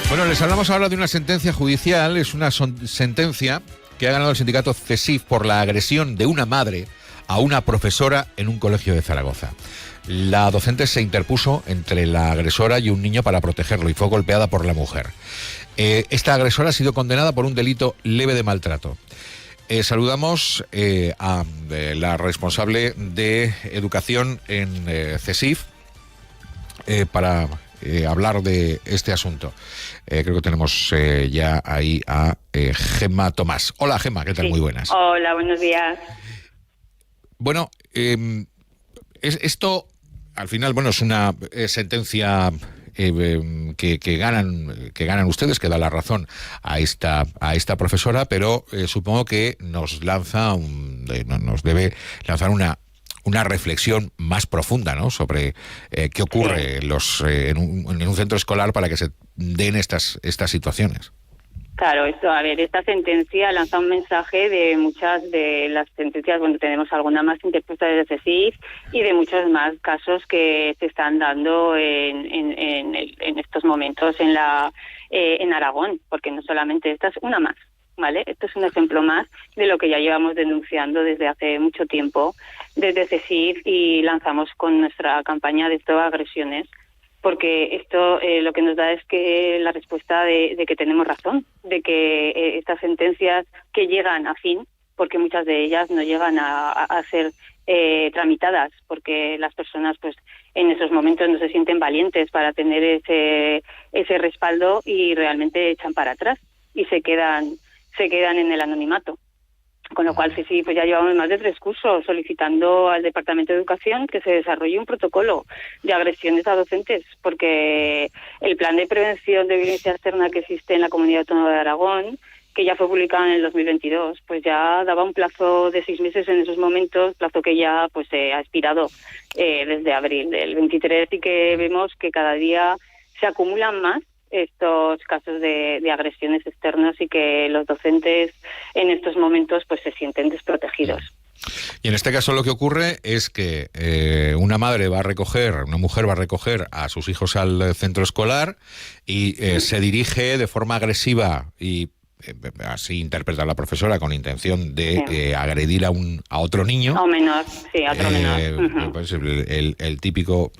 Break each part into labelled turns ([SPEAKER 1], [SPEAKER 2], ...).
[SPEAKER 1] Bueno, les hablamos ahora de una sentencia judicial. Es una sentencia que ha ganado el sindicato CESIF por la agresión de una madre a una profesora en un colegio de Zaragoza. La docente se interpuso entre la agresora y un niño para protegerlo y fue golpeada por la mujer. Esta agresora ha sido condenada por un delito leve de maltrato. Saludamos a la responsable de educación en CESIF para hablar de este asunto. Creo que tenemos ya ahí a Gemma Tomás. Hola, Gemma, ¿qué tal? Sí. Muy buenas.
[SPEAKER 2] Hola, buenos días.
[SPEAKER 1] Bueno, esto al final, bueno, es una sentencia que ganan ustedes, que da la razón a esta profesora, pero supongo que nos debe lanzar una reflexión más profunda, ¿no?, sobre qué ocurre en un centro escolar para que se den estas situaciones.
[SPEAKER 2] Claro, esta sentencia lanza un mensaje de muchas de las sentencias, bueno, tenemos alguna más interpuesta desde CESIF y de muchos más casos que se están dando en estos momentos en Aragón, porque no solamente esta es una más, ¿vale? Esto es un ejemplo más de lo que ya llevamos denunciando desde hace mucho tiempo desde CESIF y lanzamos con nuestra campaña de Stop Agresiones, porque esto lo que nos da es que la respuesta de que tenemos razón, de que estas sentencias que llegan a fin, porque muchas de ellas no llegan a ser tramitadas, porque las personas pues en esos momentos no se sienten valientes para tener ese respaldo y realmente echan para atrás y se quedan en el anonimato. Con lo cual, sí, pues ya llevamos más de 3 cursos solicitando al Departamento de Educación que se desarrolle un protocolo de agresiones a docentes, porque el plan de prevención de violencia externa que existe en la Comunidad Autónoma de Aragón, que ya fue publicado en el 2022, pues ya daba un plazo de 6 meses en esos momentos, plazo que ya pues se ha expirado desde abril del 23, y que vemos que cada día se acumulan más estos casos de agresiones externas y que los docentes en estos momentos pues se sienten desprotegidos.
[SPEAKER 1] Y en este caso lo que ocurre es que una mujer va a recoger a sus hijos al centro escolar y se dirige de forma agresiva y así interpreta la profesora con intención de agredir a otro niño.
[SPEAKER 2] O menor, sí, a otro menor.
[SPEAKER 1] Pues el típico,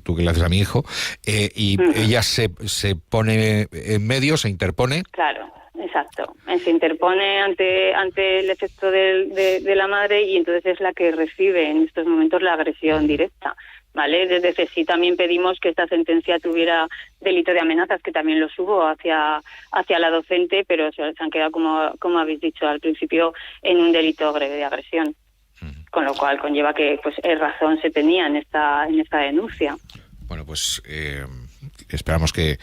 [SPEAKER 1] tú que le haces a mi hijo, y ella se pone en medio, se interpone.
[SPEAKER 2] Claro, exacto. Se interpone ante el efecto de la madre y entonces es la que recibe en estos momentos la agresión directa. ¿Vale? Desde CESIF también pedimos que esta sentencia tuviera delito de amenazas, que también los hubo hacia la docente, pero se han quedado, como habéis dicho al principio, en un delito grave de agresión. Con lo cual conlleva que pues razón se tenía en esta denuncia.
[SPEAKER 1] Bueno, pues esperamos que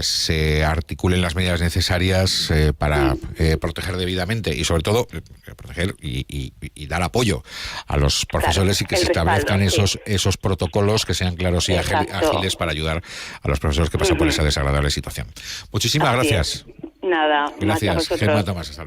[SPEAKER 1] se articulen las medidas necesarias para proteger debidamente y sobre todo proteger y dar apoyo a los profesores, claro, y que se establezcan esos protocolos que sean claros y ágiles para ayudar a los profesores que pasan por esa desagradable situación. Muchísimas gracias.
[SPEAKER 2] Nada.
[SPEAKER 1] Gracias, Gemma Tomás.